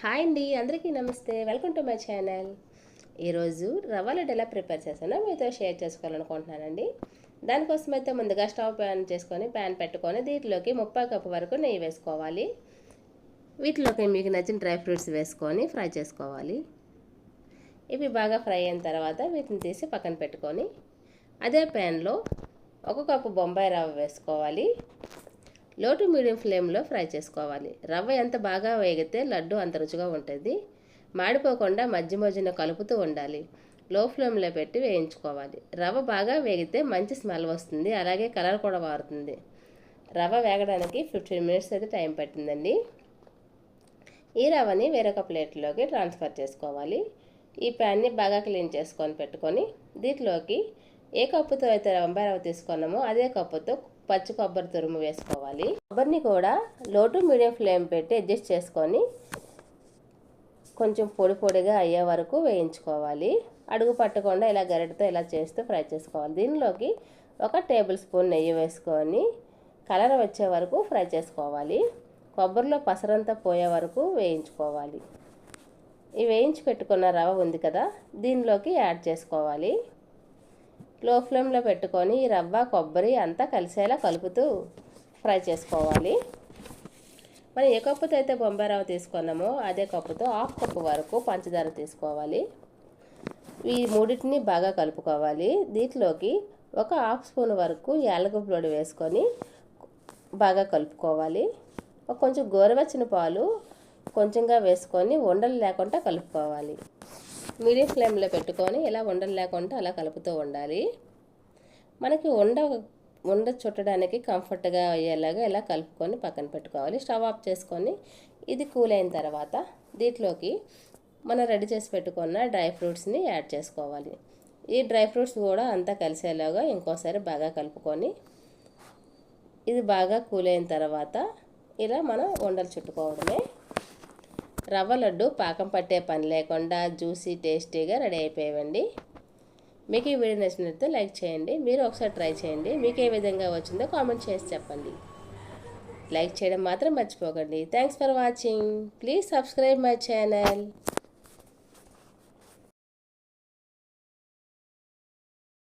Hi అండి, అందరికీ నమస్తే. Welcome to my channel. ఈరోజు రవ్వ లడ్డు ఎలా ప్రిపేర్ చేశానో మీతో షేర్ చేసుకోవాలనుకుంటున్నానండి. దానికోసం అయితే ముందుగా స్టవ్ ప్యాన్ పెట్టుకొని దీంట్లోకి 30 కప్పు వరకు నెయ్యి వేసుకోవాలి. వీటిలోకి మీకు నచ్చిన డ్రై ఫ్రూట్స్ వేసుకొని ఫ్రై చేసుకోవాలి. ఇవి బాగా ఫ్రై అయిన తర్వాత వీటిని తీసి పక్కన పెట్టుకొని అదే ప్యాన్లో 1 కప్పు బొంబాయి రవ్వ వేసుకోవాలి. లో టు మీడియం ఫ్లేమ్లో ఫ్రై చేసుకోవాలి. రవ్వ ఎంత బాగా వేగితే లడ్డు అంత రుచిగా ఉంటుంది. మాడిపోకుండా మధ్యన కలుపుతూ ఉండాలి. లో ఫ్లేమ్లో పెట్టి వేయించుకోవాలి. రవ్వ బాగా వేగితే మంచి స్మెల్ వస్తుంది, అలాగే కలర్ కూడా మారుతుంది. రవ్వ వేగడానికి 15 మినిట్స్ అయితే టైం పట్టిందండి. ఈ రవ్వని వేరొక ప్లేట్లోకి ట్రాన్స్ఫర్ చేసుకోవాలి. ఈ ప్యాన్ని బాగా క్లీన్ చేసుకొని పెట్టుకొని దీంట్లోకి ఏ కప్పుతో అయితే బొంబాయి రవ్వ తీసుకున్నామో అదే కప్పుతో పచ్చి కొబ్బరి తురుము వేసుకోవాలి. కొబ్బరిని కూడా లో టు మీడియం ఫ్లేమ్ పెట్టి అడ్జస్ట్ చేసుకొని కొంచెం పొడిగా అయ్యే వరకు వేయించుకోవాలి. అడుగు పట్టకుండా ఇలా గరిటతో ఇలా చేస్తూ ఫ్రై చేసుకోవాలి. దీనిలోకి 1 టేబుల్ స్పూన్ నెయ్యి వేసుకొని కలర్ వచ్చే వరకు ఫ్రై చేసుకోవాలి. కొబ్బరిలో పసరంతా పోయే వరకు వేయించుకోవాలి. ఈ వేయించి పెట్టుకున్న రవ్వ ఉంది కదా, దీనిలోకి యాడ్ చేసుకోవాలి. లో ఫ్లేమ్లో పెట్టుకొని ఈ రవ్వ కొబ్బరి అంతా కలిసేలా కలుపుతూ ఫ్రై చేసుకోవాలి. మనం ఏ కప్పుతో అయితే బొంబాయి రవ్వ తీసుకున్నామో అదే కప్పుతో 1/2 కప్పు వరకు పంచదార తీసుకోవాలి. ఈ మూడింటిని బాగా కలుపుకోవాలి. దీంట్లోకి 1/2 స్పూన్ వరకు యాలకుల పొడి వేసుకొని బాగా కలుపుకోవాలి. కొంచెం గోరువెచ్చని పాలు కొంచెంగా వేసుకొని ఉండలు లేకుండా కలుపుకోవాలి. మీడియం ఫ్లేమ్లో పెట్టుకొని ఇలా ఉండలు లేకుండా అలా కలుపుతూ ఉండాలి. మనకి ఉండ చుట్టడానికి కంఫర్ట్గా అయ్యేలాగా ఇలా కలుపుకొని పక్కన పెట్టుకోవాలి. స్టవ్ ఆఫ్ చేసుకొని ఇది కూల్ అయిన తర్వాత దీంట్లోకి మనం రెడీ చేసి పెట్టుకున్న డ్రై ఫ్రూట్స్ని యాడ్ చేసుకోవాలి. ఈ డ్రై ఫ్రూట్స్ కూడా అంతా కలిసేలాగా ఇంకోసారి బాగా కలుపుకొని ఇది బాగా కూల్ అయిన తర్వాత ఇలా మనం ఉండలు చుట్టుకోవడమే. రవ్వ లడ్డు పాకం పట్టే పని లేకుండా జ్యూసీ టేస్టీగా రెడీ అయిపోయాయండి. మీకు ఈ వీడియో నచ్చినట్లయితే లైక్ చేయండి. మీరు ఒకసారి ట్రై చేయండి. మీకు ఏ విధంగా వచ్చిందో కామెంట్ చేసి చెప్పండి. లైక్ చేయడం మాత్రం మర్చిపోకండి. Thanks for watching. Please subscribe my channel.